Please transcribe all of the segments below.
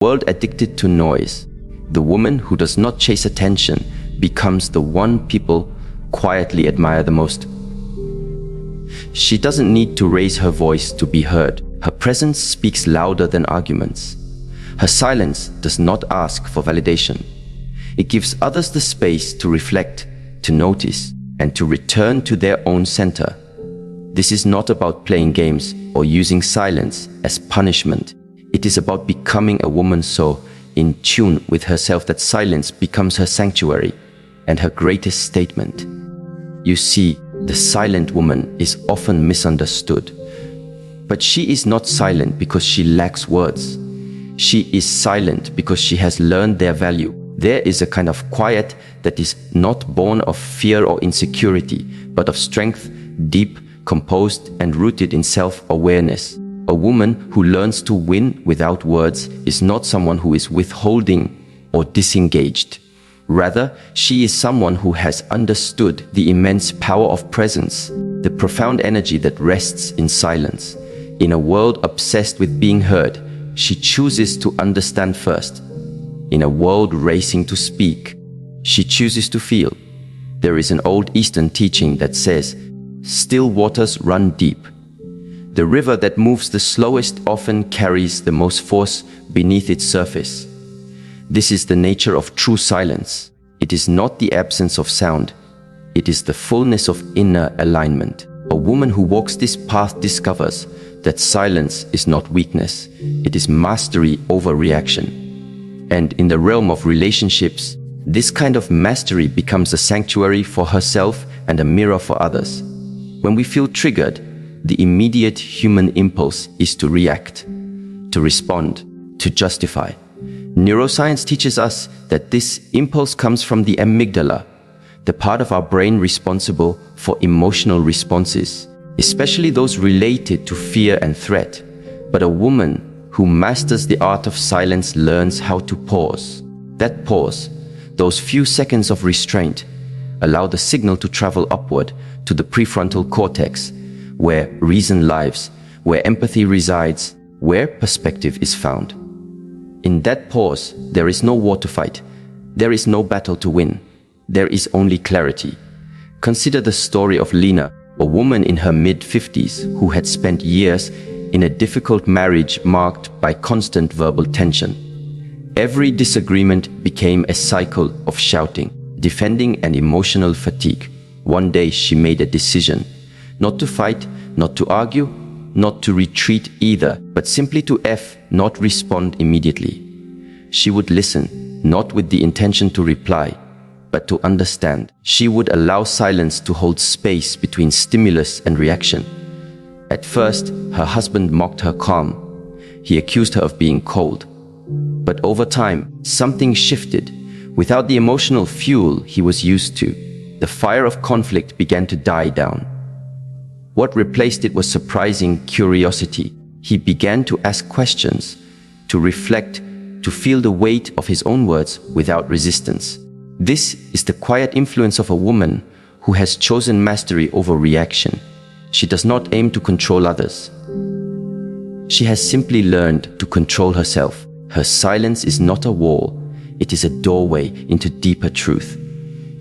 World addicted to noise, the woman who does not chase attention becomes the one people quietly admire the most. She doesn't need to raise her voice to be heard. Her presence speaks louder than arguments. Her silence does not ask for validation. It gives others the space to reflect, to notice, and to return to their own center. This is not about playing games or using silence as punishment. It is about becoming a woman so in tune with herself that silence becomes her sanctuary and her greatest statement. You see, the silent woman is often misunderstood. But she is not silent because she lacks words. She is silent because she has learned their value. There is a kind of quiet that is not born of fear or insecurity, but of strength, deep, composed, and rooted in self-awareness. A woman who learns to win without words is not someone who is withholding or disengaged. Rather, she is someone who has understood the immense power of presence, the profound energy that rests in silence. In a world obsessed with being heard, she chooses to understand first. In a world racing to speak, she chooses to feel. There is an old Eastern teaching that says, "Still waters run deep." The river that moves the slowest often carries the most force beneath its surface. This is the nature of true silence. It is not the absence of sound. It is the fullness of inner alignment. A woman who walks this path discovers that silence is not weakness. It is mastery over reaction. And in the realm of relationships, this kind of mastery becomes a sanctuary for herself and a mirror for others. When we feel triggered, the immediate human impulse is to react, to respond, to justify. Neuroscience teaches us that this impulse comes from the amygdala, the part of our brain responsible for emotional responses, especially those related to fear and threat. But a woman who masters the art of silence learns how to pause. That pause, those few seconds of restraint, allow the signal to travel upward to the prefrontal cortex, where reason lives, where empathy resides, where perspective is found. In that pause, there is no war to fight. There is no battle to win. There is only clarity. Consider the story of Lena, a woman in her mid-50s who had spent years in a difficult marriage marked by constant verbal tension. Every disagreement became a cycle of shouting, defending, and emotional fatigue. One day she made a decision, not to fight, not to argue, not to retreat either, but simply to not respond immediately. She would listen, not with the intention to reply, but to understand. She would allow silence to hold space between stimulus and reaction. At first, her husband mocked her calm. He accused her of being cold. But over time, something shifted. Without the emotional fuel he was used to, the fire of conflict began to die down. What replaced it was surprising curiosity. He began to ask questions, to reflect, to feel the weight of his own words without resistance. This is the quiet influence of a woman who has chosen mastery over reaction. She does not aim to control others. She has simply learned to control herself. Her silence is not a wall, it is a doorway into deeper truth.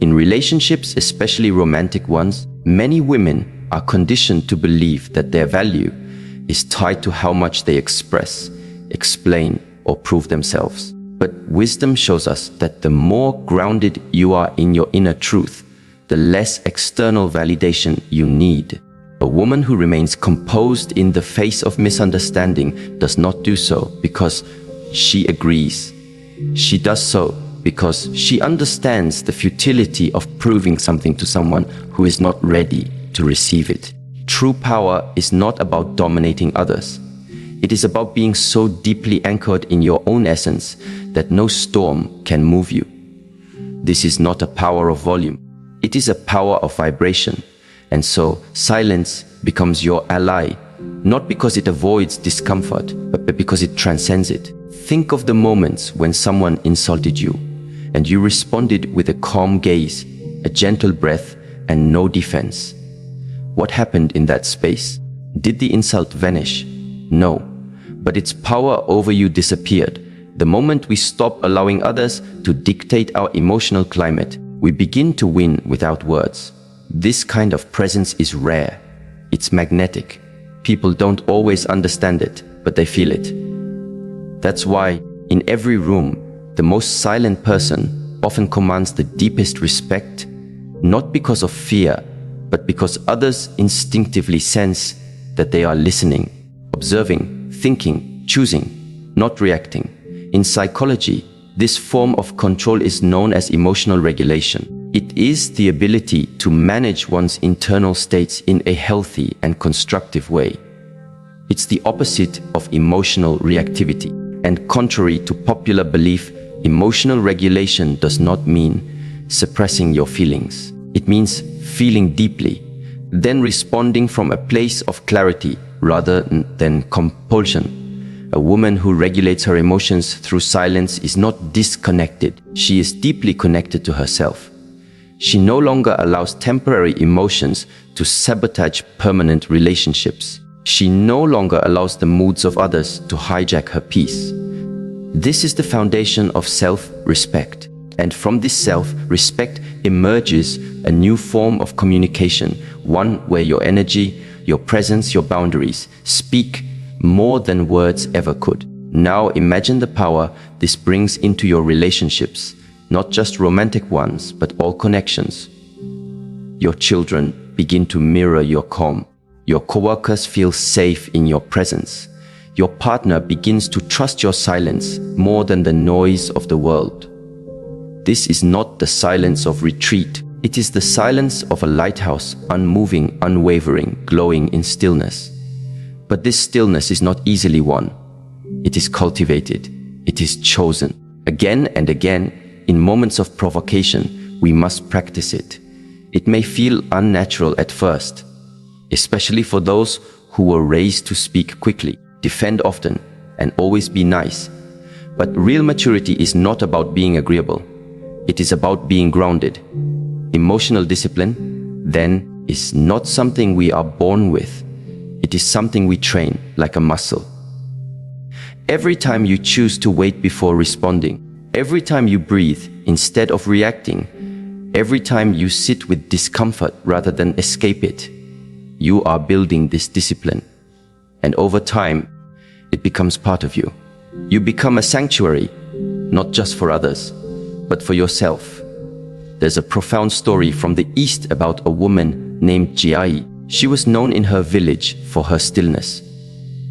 In relationships, especially romantic ones, many women are conditioned to believe that their value is tied to how much they express, explain, or prove themselves. But wisdom shows us that the more grounded you are in your inner truth, the less external validation you need. A woman who remains composed in the face of misunderstanding does not do so because she agrees. She does so because she understands the futility of proving something to someone who is not ready to receive it. True power is not about dominating others. It is about being so deeply anchored in your own essence that no storm can move you. This is not a power of volume. It is a power of vibration. And so silence becomes your ally, not because it avoids discomfort, but because it transcends it. Think of the moments when someone insulted you, and you responded with a calm gaze, a gentle breath, and no defense. What happened in that space? Did the insult vanish? No, but its power over you disappeared. The moment we stop allowing others to dictate our emotional climate, we begin to win without words. This kind of presence is rare. It's magnetic. People don't always understand it, but they feel it. That's why, in every room, the most silent person often commands the deepest respect, not because of fear, but because others instinctively sense that they are listening, observing, thinking, choosing, not reacting. In psychology, this form of control is known as emotional regulation. It is the ability to manage one's internal states in a healthy and constructive way. It's the opposite of emotional reactivity. And contrary to popular belief, emotional regulation does not mean suppressing your feelings. It means feeling deeply, then responding from a place of clarity rather than compulsion. A woman who regulates her emotions through silence is not disconnected. She is deeply connected to herself. She no longer allows temporary emotions to sabotage permanent relationships. She no longer allows the moods of others to hijack her peace. This is the foundation of self-respect. And from this self-respect emerges a new form of communication, one where your energy, your presence, your boundaries speak more than words ever could. Now imagine the power this brings into your relationships, not just romantic ones, but all connections. Your children begin to mirror your calm. Your coworkers feel safe in your presence. Your partner begins to trust your silence more than the noise of the world. This is not the silence of retreat. It is the silence of a lighthouse, unmoving, unwavering, glowing in stillness. But this stillness is not easily won. It is cultivated. It is chosen. Again and again, in moments of provocation, we must practice it. It may feel unnatural at first, especially for those who were raised to speak quickly, defend often, and always be nice. But real maturity is not about being agreeable. It is about being grounded. Emotional discipline, then, is not something we are born with. It is something we train like a muscle. Every time you choose to wait before responding, every time you breathe instead of reacting, every time you sit with discomfort rather than escape it, you are building this discipline. And over time, it becomes part of you. You become a sanctuary, not just for others, but for yourself. There's a profound story from the East about a woman named Shi Heng Yi. She was known in her village for her stillness.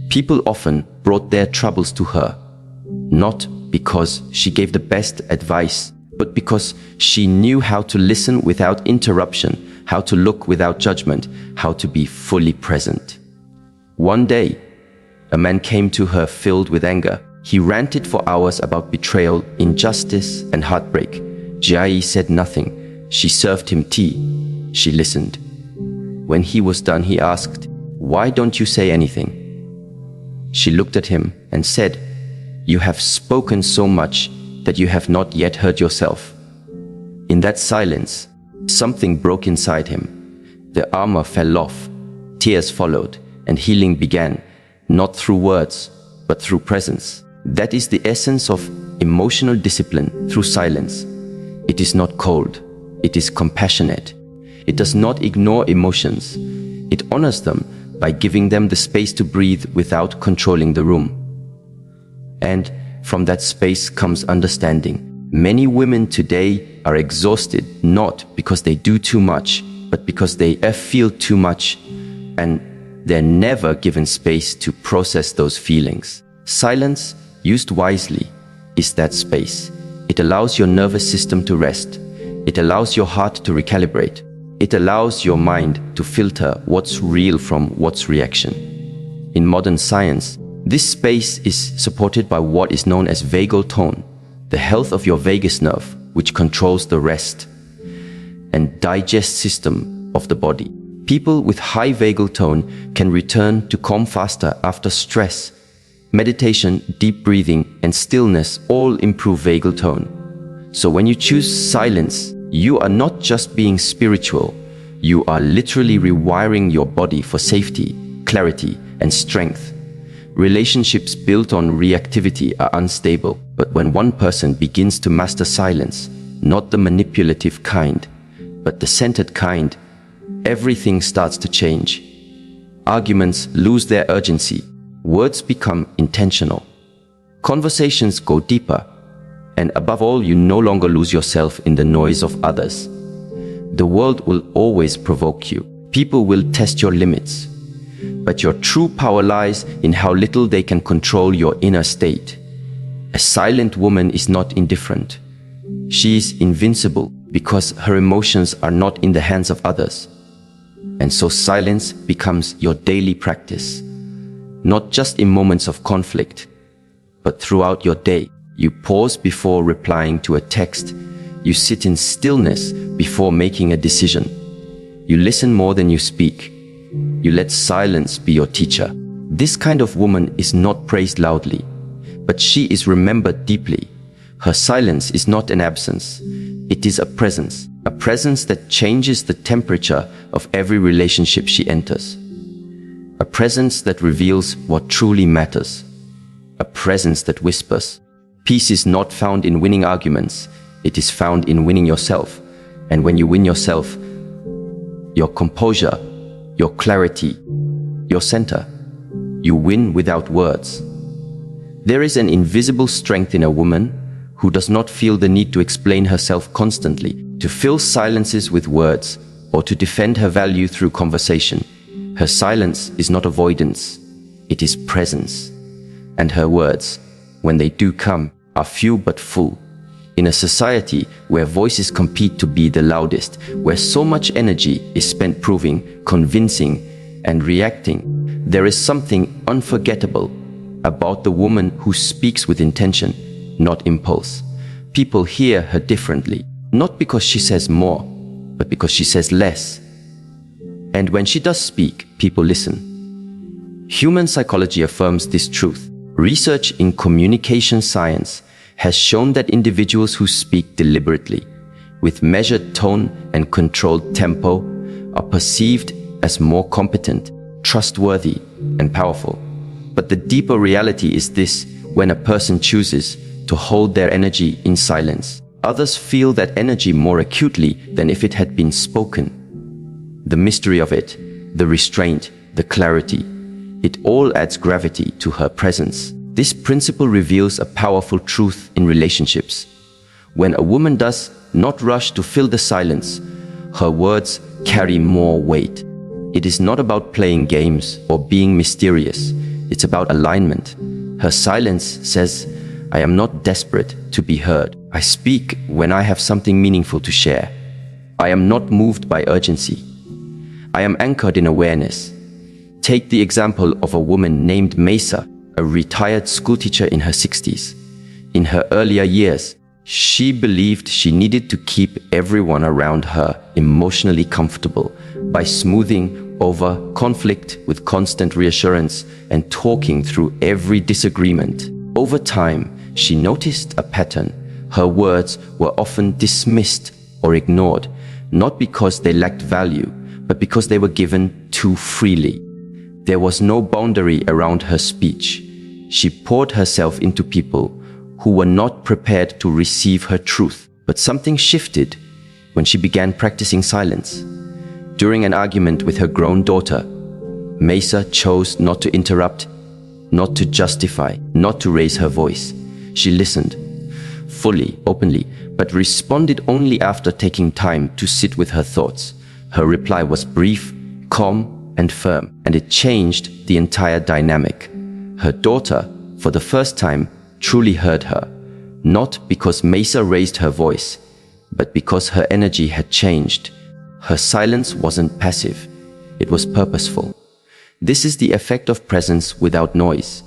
People often brought their troubles to her, not because she gave the best advice, but because she knew how to listen without interruption, how to look without judgment, how to be fully present. One day, a man came to her filled with anger. He ranted for hours about betrayal, injustice, and heartbreak. Shi Heng Yi said nothing. She served him tea. She listened. When he was done, he asked, "Why don't you say anything?" She looked at him and said, "You have spoken so much that you have not yet heard yourself." In that silence, something broke inside him. The armor fell off, tears followed, and healing began, not through words, but through presence. That is the essence of emotional discipline through silence. It is not cold, it is compassionate. It does not ignore emotions. It honors them by giving them the space to breathe without controlling the room. And from that space comes understanding. Many women today are exhausted not because they do too much, but because they feel too much, and they're never given space to process those feelings. Silence, used wisely, is that space. It allows your nervous system to rest. It allows your heart to recalibrate. It allows your mind to filter what's real from what's reaction. In modern science, this space is supported by what is known as vagal tone, the health of your vagus nerve, which controls the rest and digest system of the body. People with high vagal tone can return to calm faster after stress. Meditation, deep breathing, and stillness all improve vagal tone. So when you choose silence, you are not just being spiritual, you are literally rewiring your body for safety, clarity, and strength. Relationships built on reactivity are unstable. But when one person begins to master silence, not the manipulative kind, but the centered kind, everything starts to change. Arguments lose their urgency. Words become intentional. Conversations go deeper. And above all, you no longer lose yourself in the noise of others. The world will always provoke you. People will test your limits. But your true power lies in how little they can control your inner state. A silent woman is not indifferent. She is invincible because her emotions are not in the hands of others. And so silence becomes your daily practice. Not just in moments of conflict, but throughout your day. You pause before replying to a text. You sit in stillness before making a decision. You listen more than you speak. You let silence be your teacher. This kind of woman is not praised loudly, but she is remembered deeply. Her silence is not an absence. It is a presence that changes the temperature of every relationship she enters. A presence that reveals what truly matters. A presence that whispers. Peace is not found in winning arguments. It is found in winning yourself. And when you win yourself, your composure, your clarity, your center, you win without words. There is an invisible strength in a woman who does not feel the need to explain herself constantly, to fill silences with words, or to defend her value through conversation. Her silence is not avoidance, it is presence. And her words, when they do come, are few but full. In a society where voices compete to be the loudest, where so much energy is spent proving, convincing, and reacting, there is something unforgettable about the woman who speaks with intention, not impulse. People hear her differently, not because she says more, but because she says less. And when she does speak, people listen. Human psychology affirms this truth. Research in communication science has shown that individuals who speak deliberately, with measured tone and controlled tempo, are perceived as more competent, trustworthy, and powerful. But the deeper reality is this: when a person chooses to hold their energy in silence, others feel that energy more acutely than if it had been spoken. The mystery of it, the restraint, the clarity, it all adds gravity to her presence. This principle reveals a powerful truth in relationships. When a woman does not rush to fill the silence, her words carry more weight. It is not about playing games or being mysterious. It's about alignment. Her silence says, I am not desperate to be heard. I speak when I have something meaningful to share. I am not moved by urgency. I am anchored in awareness. Take the example of a woman named Mesa, a retired schoolteacher in her 60s. In her earlier years, she believed she needed to keep everyone around her emotionally comfortable by smoothing over conflict with constant reassurance and talking through every disagreement. Over time, she noticed a pattern. Her words were often dismissed or ignored, not because they lacked value, but because they were given too freely. There was no boundary around her speech. She poured herself into people who were not prepared to receive her truth. But something shifted when she began practicing silence. During an argument with her grown daughter, Mesa chose not to interrupt, not to justify, not to raise her voice. She listened, fully, openly, but responded only after taking time to sit with her thoughts. Her reply was brief, calm, and firm, and it changed the entire dynamic. Her daughter, for the first time, truly heard her, not because Mesa raised her voice, but because her energy had changed. Her silence wasn't passive, it was purposeful. This is the effect of presence without noise.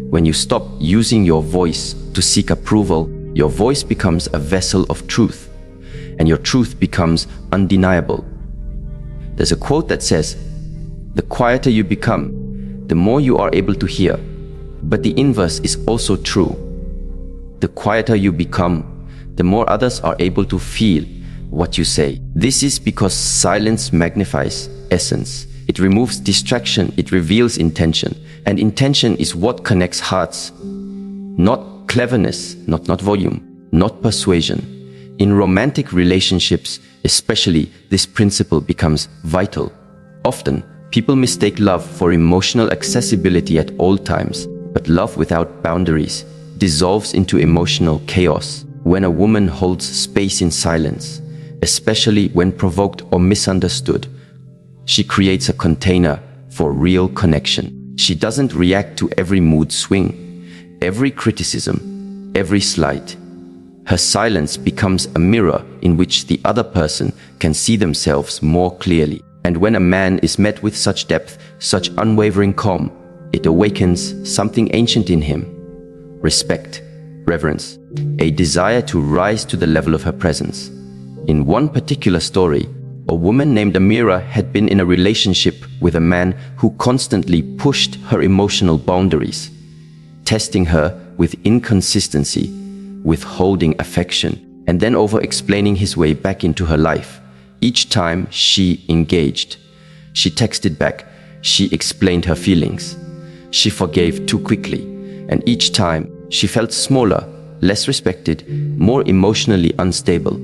When you stop using your voice to seek approval, your voice becomes a vessel of truth, and your truth becomes undeniable. There's a quote that says, "The quieter you become, the more you are able to hear." But the inverse is also true. The quieter you become, the more others are able to feel what you say. This is because silence magnifies essence. It removes distraction, it reveals intention. And intention is what connects hearts, not cleverness, not volume, not persuasion. In romantic relationships, especially, this principle becomes vital. Often, people mistake love for emotional accessibility at all times, but love without boundaries dissolves into emotional chaos. When a woman holds space in silence, especially when provoked or misunderstood, she creates a container for real connection. She doesn't react to every mood swing, every criticism, every slight. Her silence becomes a mirror in which the other person can see themselves more clearly. And when a man is met with such depth, such unwavering calm, it awakens something ancient in him: respect, reverence, a desire to rise to the level of her presence. In one particular story, a woman named Amira had been in a relationship with a man who constantly pushed her emotional boundaries, testing her with inconsistency, withholding affection, and then over-explaining his way back into her life. Each time she engaged, she texted back, she explained her feelings, she forgave too quickly, and each time she felt smaller, less respected, more emotionally unstable.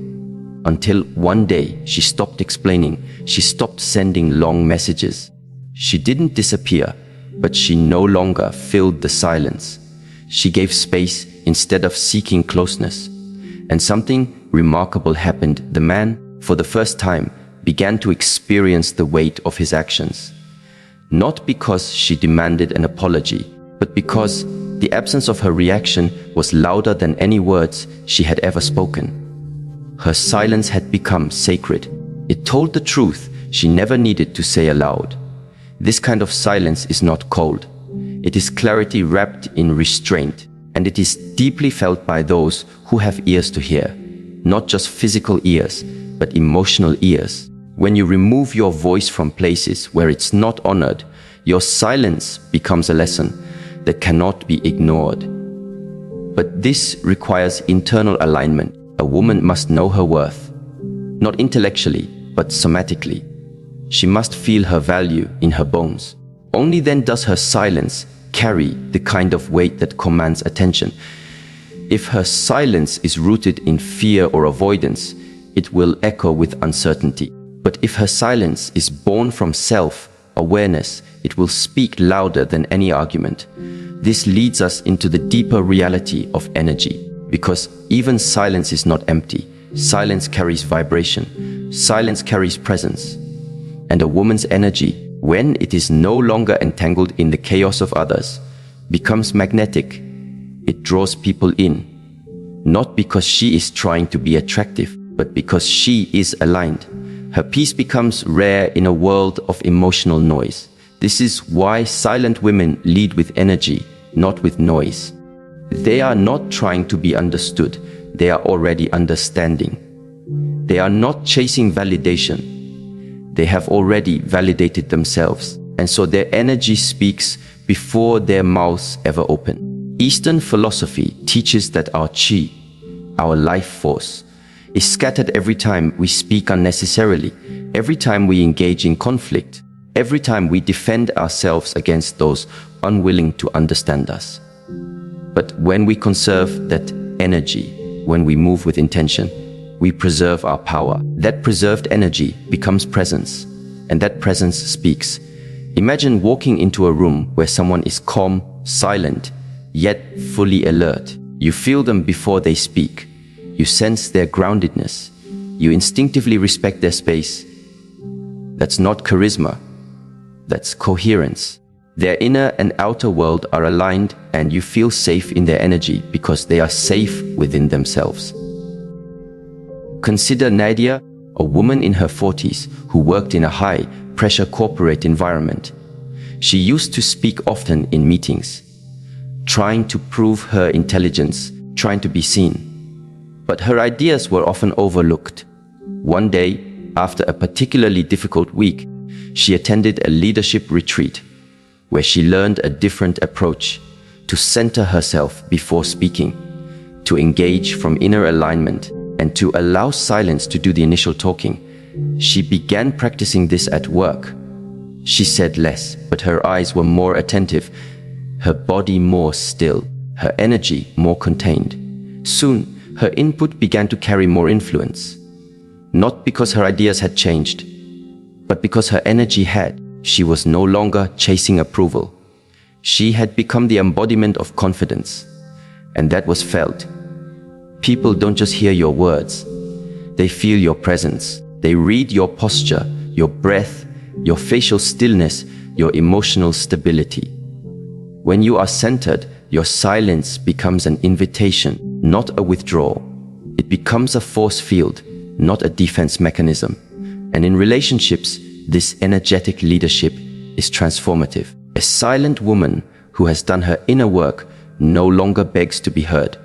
Until one day she stopped explaining, she stopped sending long messages. She didn't disappear, but she no longer filled the silence. She gave space instead of seeking closeness. And something remarkable happened. The man, for the first time, began to experience the weight of his actions. Not because she demanded an apology, but because the absence of her reaction was louder than any words she had ever spoken. Her silence had become sacred. It told the truth she never needed to say aloud. This kind of silence is not cold. It is clarity wrapped in restraint, and it is deeply felt by those who have ears to hear. Not just physical ears, but emotional ears. When you remove your voice from places where it's not honored, your silence becomes a lesson that cannot be ignored. But this requires internal alignment. A woman must know her worth, not intellectually, but somatically. She must feel her value in her bones. Only then does her silence carry the kind of weight that commands attention. If her silence is rooted in fear or avoidance, it will echo with uncertainty. But if her silence is born from self-awareness, it will speak louder than any argument. This leads us into the deeper reality of energy. Because even silence is not empty. Silence carries vibration. Silence carries presence. And a woman's energy, when it is no longer entangled in the chaos of others, becomes magnetic. It draws people in. Not because she is trying to be attractive, but because she is aligned. Her peace becomes rare in a world of emotional noise. This is why silent women lead with energy, not with noise. They are not trying to be understood. They are already understanding. They are not chasing validation. They have already validated themselves. And so their energy speaks before their mouths ever open. Eastern philosophy teaches that our chi, our life force, is scattered every time we speak unnecessarily, every time we engage in conflict, every time we defend ourselves against those unwilling to understand us. But when we conserve that energy, when we move with intention, we preserve our power. That preserved energy becomes presence, and that presence speaks. Imagine walking into a room where someone is calm, silent, yet fully alert. You feel them before they speak. You sense their groundedness. You instinctively respect their space. That's not charisma. That's coherence. Their inner and outer world are aligned, and you feel safe in their energy because they are safe within themselves. Consider Nadia, a woman in her 40s who worked in a high-pressure corporate environment. She used to speak often in meetings, trying to prove her intelligence, trying to be seen. But her ideas were often overlooked. One day, after a particularly difficult week, she attended a leadership retreat where she learned a different approach: to center herself before speaking, to engage from inner alignment, and to allow silence to do the initial talking. She began practicing this at work. She said less, but her eyes were more attentive, her body more still, her energy more contained. Soon, her input began to carry more influence. Not because her ideas had changed, but because her energy had. She was no longer chasing approval. She had become the embodiment of confidence, and that was felt. People don't just hear your words. They feel your presence. They read your posture, your breath, your facial stillness, your emotional stability. When you are centered, your silence becomes an invitation, not a withdrawal. It becomes a force field, not a defense mechanism. And in relationships, this energetic leadership is transformative. A silent woman who has done her inner work no longer begs to be heard.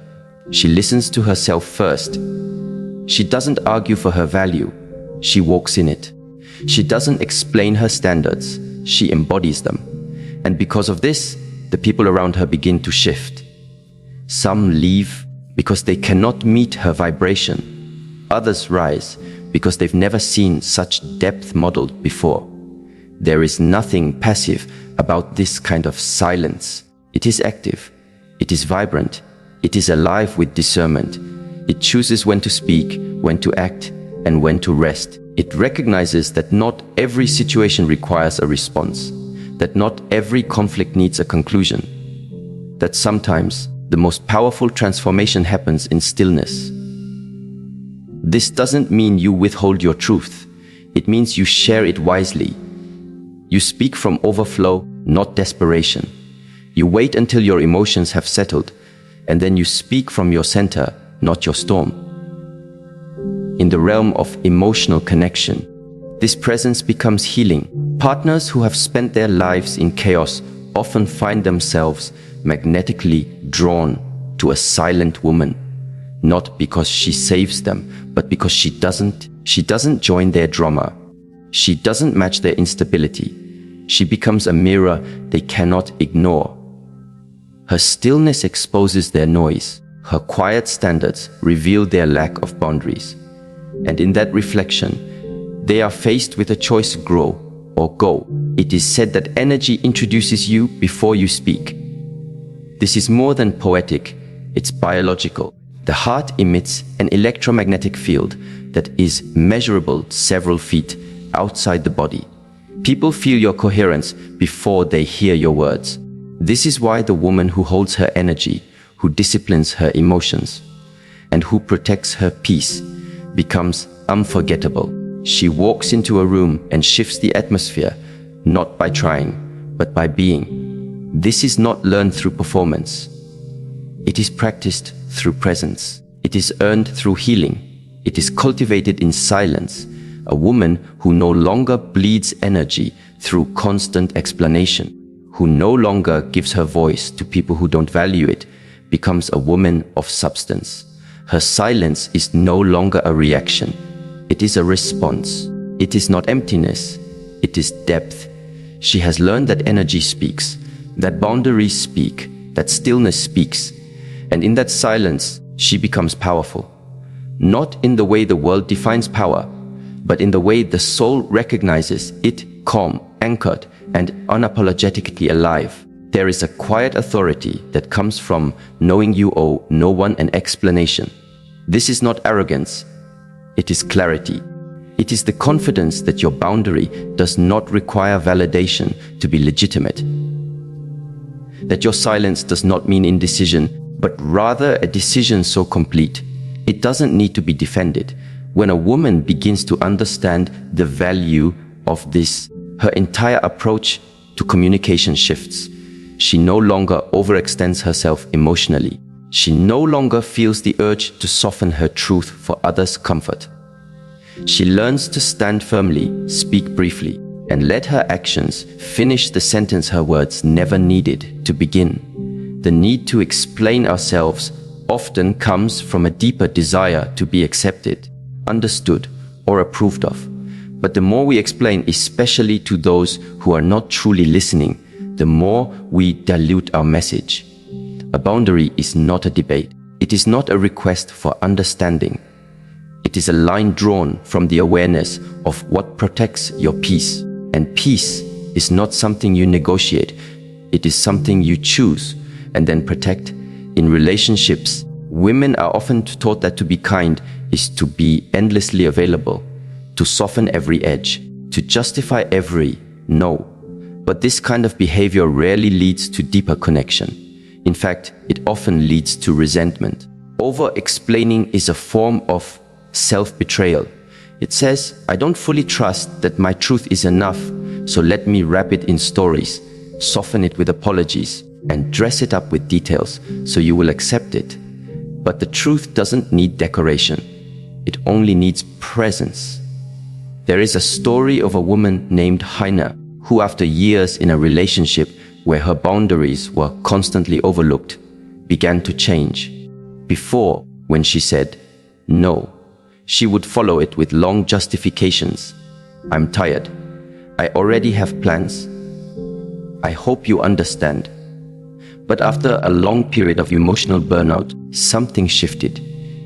She listens to herself first. She doesn't argue for her value. She walks in it. She doesn't explain her standards. She embodies them. And because of this, the people around her begin to shift. Some leave because they cannot meet her vibration. Others rise because they've never seen such depth modeled before. There is nothing passive about this kind of silence. It is active. It is vibrant. It is alive with discernment. It chooses when to speak, when to act, and when to rest. It recognizes that not every situation requires a response, that not every conflict needs a conclusion, that sometimes the most powerful transformation happens in stillness. This doesn't mean you withhold your truth. It means you share it wisely. You speak from overflow, not desperation. You wait until your emotions have settled, and then you speak from your center, not your storm. In the realm of emotional connection, this presence becomes healing. Partners who have spent their lives in chaos often find themselves magnetically drawn to a silent woman, not because she saves them, but because she doesn't join their drama. She doesn't match their instability. She becomes a mirror they cannot ignore. Her stillness exposes their noise. Her quiet standards reveal their lack of boundaries. And in that reflection, they are faced with a choice: grow or go. It is said that energy introduces you before you speak. This is more than poetic, it's biological. The heart emits an electromagnetic field that is measurable several feet outside the body. People feel your coherence before they hear your words. This is why the woman who holds her energy, who disciplines her emotions, and who protects her peace becomes unforgettable. She walks into a room and shifts the atmosphere, not by trying, but by being. This is not learned through performance. It is practiced through presence. It is earned through healing. It is cultivated in silence. A woman who no longer bleeds energy through constant explanation, who no longer gives her voice to people who don't value it, becomes a woman of substance. Her silence is no longer a reaction. It is a response. It is not emptiness. It is depth. She has learned that energy speaks, that boundaries speak, that stillness speaks. And in that silence, she becomes powerful. Not in the way the world defines power, but in the way the soul recognizes it calm, anchored, and unapologetically alive. There is a quiet authority that comes from knowing you owe no one an explanation. This is not arrogance. It is clarity. It is the confidence that your boundary does not require validation to be legitimate. That your silence does not mean indecision, but rather a decision so complete, it doesn't need to be defended. When a woman begins to understand the value of this, her entire approach to communication shifts. She no longer overextends herself emotionally. She no longer feels the urge to soften her truth for others' comfort. She learns to stand firmly, speak briefly, and let her actions finish the sentence her words never needed to begin. The need to explain ourselves often comes from a deeper desire to be accepted, understood, or approved of. But the more we explain, especially to those who are not truly listening, the more we dilute our message. A boundary is not a debate. It is not a request for understanding. It is a line drawn from the awareness of what protects your peace. And peace is not something you negotiate. It is something you choose and then protect In relationships, women are often taught that to be kind is to be endlessly available, to soften every edge, to justify every no. But this kind of behavior rarely leads to deeper connection. In fact, it often leads to resentment. Over-explaining is a form of self-betrayal. It says, I don't fully trust that my truth is enough, so let me wrap it in stories, soften it with apologies, and dress it up with details so you will accept it. But the truth doesn't need decoration. It only needs presence. There is a story of a woman named Heine who, after years in a relationship where her boundaries were constantly overlooked, began to change. Before, when she said no, she would follow it with long justifications. I'm tired. I already have plans. I hope you understand. But after a long period of emotional burnout, something shifted.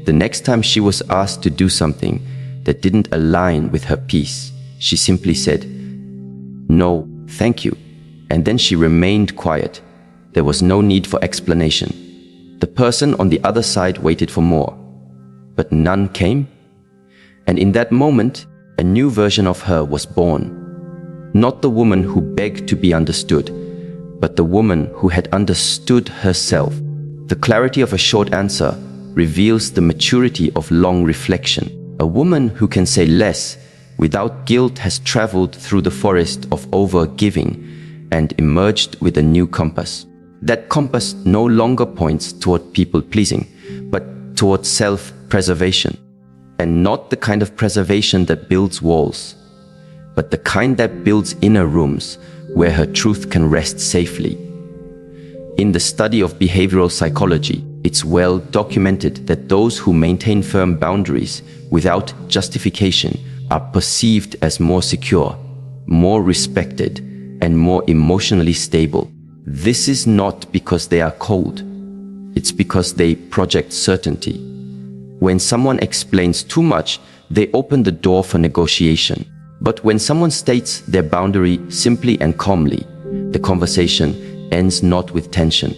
The next time she was asked to do something that didn't align with her peace, she simply said, no, thank you. And then she remained quiet. There was no need for explanation. The person on the other side waited for more, but none came. And in that moment, a new version of her was born. Not the woman who begged to be understood, but the woman who had understood herself. The clarity of a short answer reveals the maturity of long reflection. A woman who can say less without guilt has traveled through the forest of over-giving and emerged with a new compass. That compass no longer points toward people-pleasing, but toward self-preservation. And not the kind of preservation that builds walls, but the kind that builds inner rooms where her truth can rest safely. In the study of behavioral psychology, it's well documented that those who maintain firm boundaries without justification are perceived as more secure, more respected, and more emotionally stable. This is not because they are cold. It's because they project certainty. When someone explains too much, they open the door for negotiation. But when someone states their boundary simply and calmly, the conversation ends not with tension,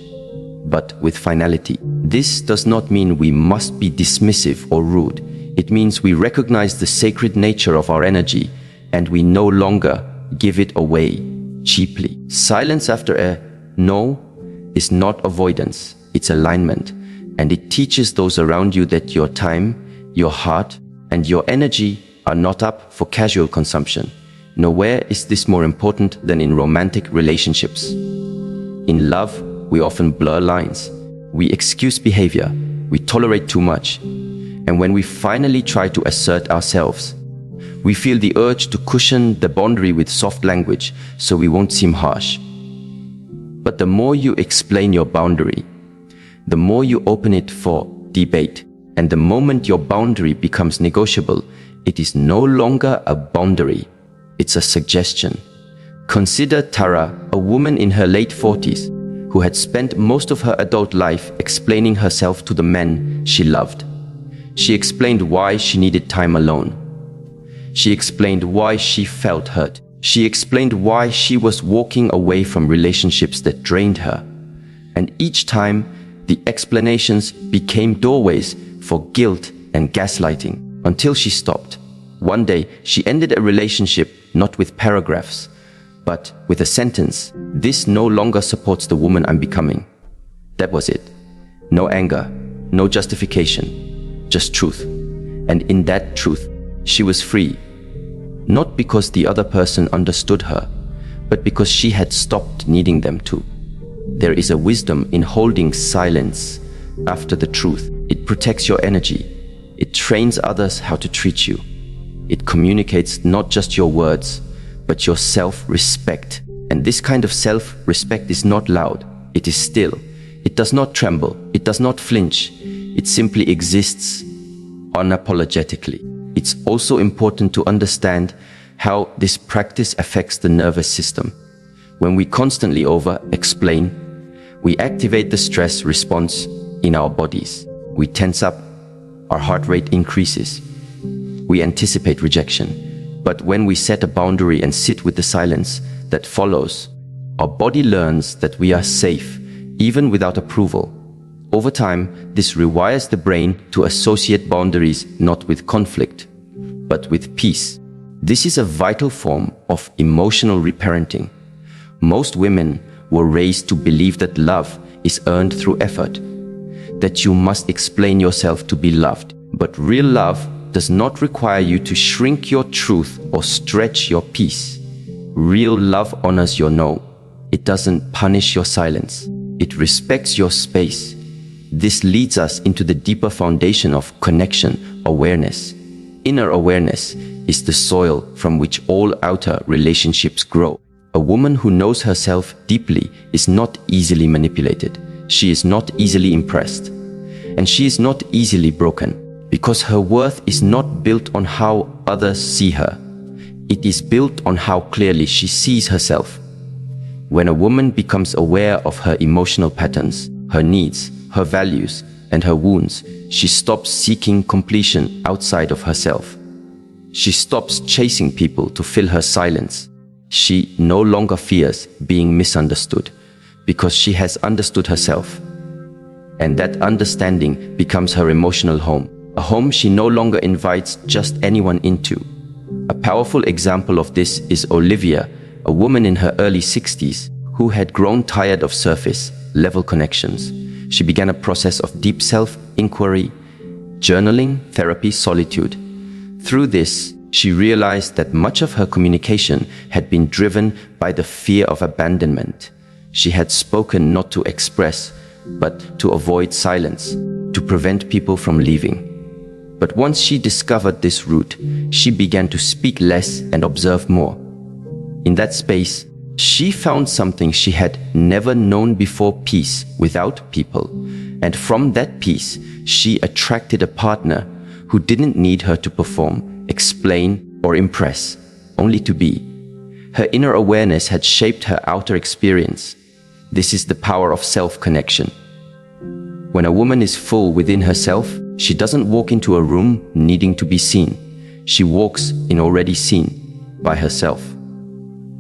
but with finality. This does not mean we must be dismissive or rude. It means we recognize the sacred nature of our energy and we no longer give it away cheaply. Silence after a no is not avoidance, it's alignment. And it teaches those around you that your time, your heart, and your energy are not up for casual consumption. Nowhere is this more important than in romantic relationships. In love, we often blur lines. We excuse behavior. We tolerate too much. And when we finally try to assert ourselves, we feel the urge to cushion the boundary with soft language so we won't seem harsh. But the more you explain your boundary, the more you open it for debate. And the moment your boundary becomes negotiable, it is no longer a boundary, it's a suggestion. Consider Tara, a woman in her late 40s, who had spent most of her adult life explaining herself to the men she loved. She explained why she needed time alone. She explained why she felt hurt. She explained why she was walking away from relationships that drained her. And each time, the explanations became doorways for guilt and gaslighting. Until she stopped. One day, she ended a relationship not with paragraphs, but with a sentence. This no longer supports the woman I'm becoming. That was it. No anger, no justification, just truth. And in that truth, she was free. Not because the other person understood her, but because she had stopped needing them to. There is a wisdom in holding silence after the truth. It protects your energy. It trains others how to treat you. It communicates not just your words, but your self-respect. And this kind of self-respect is not loud. It is still. It does not tremble. It does not flinch. It simply exists unapologetically. It's also important to understand how this practice affects the nervous system. When we constantly over-explain, we activate the stress response in our bodies. We tense up. Our heart rate increases. We anticipate rejection. But when we set a boundary and sit with the silence that follows, our body learns that we are safe, even without approval. Over time, this rewires the brain to associate boundaries not with conflict, but with peace. This is a vital form of emotional reparenting. Most women were raised to believe that love is earned through effort, that you must explain yourself to be loved. But real love does not require you to shrink your truth or stretch your peace. Real love honors your no. It doesn't punish your silence. It respects your space. This leads us into the deeper foundation of connection, awareness. Inner awareness is the soil from which all outer relationships grow. A woman who knows herself deeply is not easily manipulated. She is not easily impressed. And she is not easily broken, because her worth is not built on how others see her. It is built on how clearly she sees herself. When a woman becomes aware of her emotional patterns, her needs, her values, and her wounds, she stops seeking completion outside of herself. She stops chasing people to fill her silence. She no longer fears being misunderstood because she has understood herself. And that understanding becomes her emotional home, a home she no longer invites just anyone into. A powerful example of this is Olivia, a woman in her early 60s who had grown tired of surface-level connections. She began a process of deep self-inquiry, journaling, therapy, solitude. Through this, she realized that much of her communication had been driven by the fear of abandonment. She had spoken not to express, but to avoid silence, to prevent people from leaving. But once she discovered this route, she began to speak less and observe more. In that space, she found something she had never known before: peace without people. And from that peace, she attracted a partner who didn't need her to perform, explain, or impress, only to be. Her inner awareness had shaped her outer experience. This is the power of self-connection. When a woman is full within herself, she doesn't walk into a room needing to be seen. She walks in already seen by herself.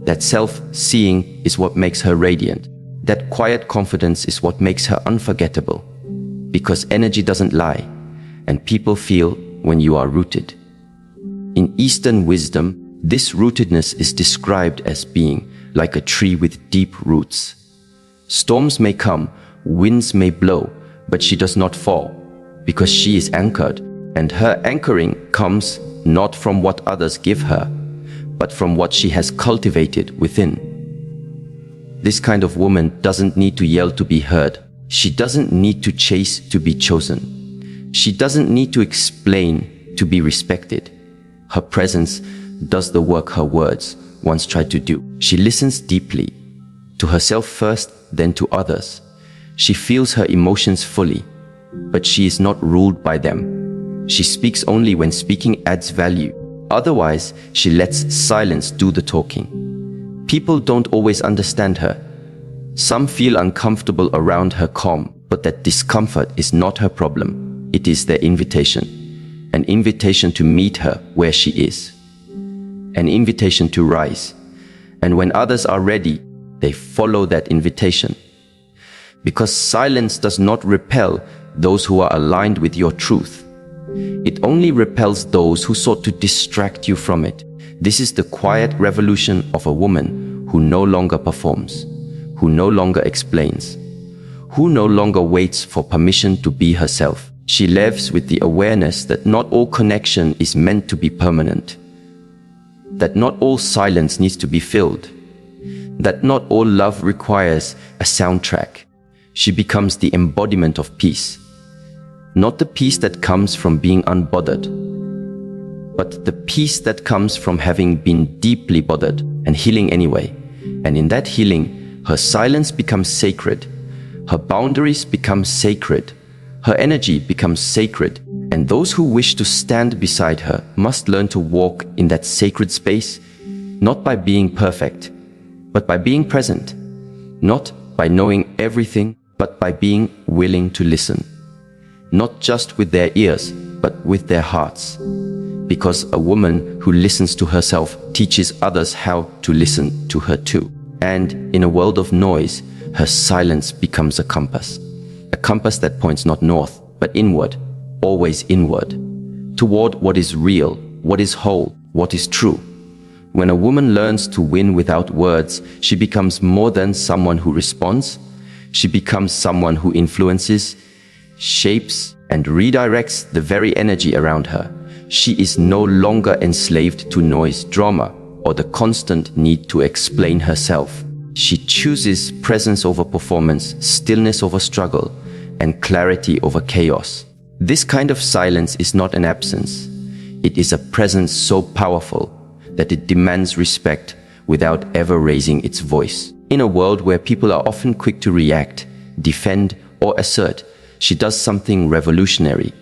That self-seeing is what makes her radiant. That quiet confidence is what makes her unforgettable. Because energy doesn't lie, and people feel when you are rooted. In Eastern wisdom, this rootedness is described as being like a tree with deep roots. Storms may come, winds may blow, but she does not fall, because she is anchored, and her anchoring comes not from what others give her, but from what she has cultivated within. This kind of woman doesn't need to yell to be heard. She doesn't need to chase to be chosen. She doesn't need to explain to be respected. Her presence does the work her words once tried to do. She listens deeply, to herself first, then to others. She feels her emotions fully, but she is not ruled by them. She speaks only when speaking adds value. Otherwise, she lets silence do the talking. People don't always understand her. Some feel uncomfortable around her calm, but that discomfort is not her problem. It is their invitation. An invitation to meet her where she is. An invitation to rise. And when others are ready, they follow that invitation. Because silence does not repel those who are aligned with your truth. It only repels those who sought to distract you from it. This is the quiet revolution of a woman who no longer performs, who no longer explains, who no longer waits for permission to be herself. She lives with the awareness that not all connection is meant to be permanent, that not all silence needs to be filled, that not all love requires a soundtrack. She becomes the embodiment of peace. Not the peace that comes from being unbothered, but the peace that comes from having been deeply bothered and healing anyway. And in that healing, her silence becomes sacred, her boundaries become sacred, her energy becomes sacred, and those who wish to stand beside her must learn to walk in that sacred space, not by being perfect, but by being present, not by knowing everything, but by being willing to listen. Not just with their ears, but with their hearts. Because a woman who listens to herself teaches others how to listen to her too. And in a world of noise, her silence becomes a compass that points not north, but inward, always inward, toward what is real, what is whole, what is true. When a woman learns to win without words, she becomes more than someone who responds. She becomes someone who influences, shapes, and redirects the very energy around her. She is no longer enslaved to noise, drama, or the constant need to explain herself. She chooses presence over performance, stillness over struggle, and clarity over chaos. This kind of silence is not an absence. It is a presence so powerful that it demands respect without ever raising its voice. In a world where people are often quick to react, defend, or assert, she does something revolutionary.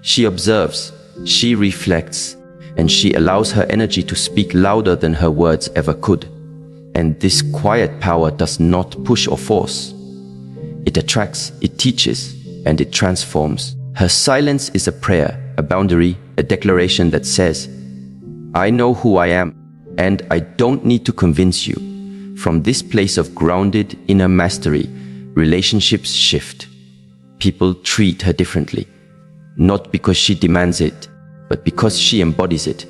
She observes, she reflects, and she allows her energy to speak louder than her words ever could. And this quiet power does not push or force. It attracts, it teaches, and it transforms. Her silence is a prayer, a boundary, a declaration that says, I know who I am, and I don't need to convince you. From this place of grounded inner mastery, relationships shift. People treat her differently, not because she demands it, but because she embodies it.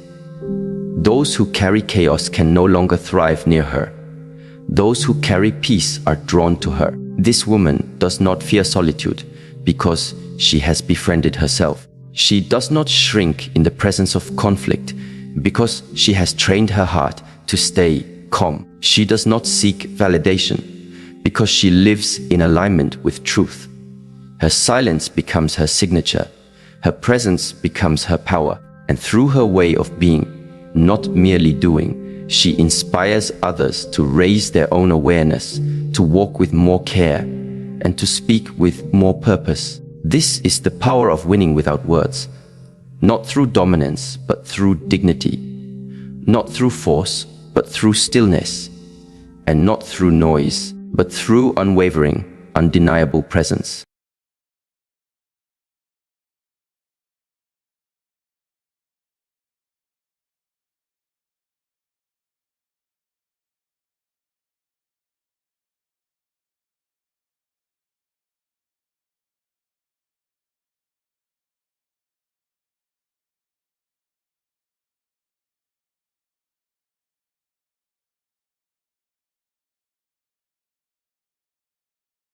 Those who carry chaos can no longer thrive near her. Those who carry peace are drawn to her. This woman does not fear solitude because she has befriended herself. She does not shrink in the presence of conflict because she has trained her heart to stay calm. She does not seek validation because she lives in alignment with truth. Her silence becomes her signature. Her presence becomes her power. And through her way of being, not merely doing, she inspires others to raise their own awareness, to walk with more care, and to speak with more purpose. This is the power of winning without words. Not through dominance, but through dignity. Not through force, but through stillness. And not through noise, but through unwavering, undeniable presence.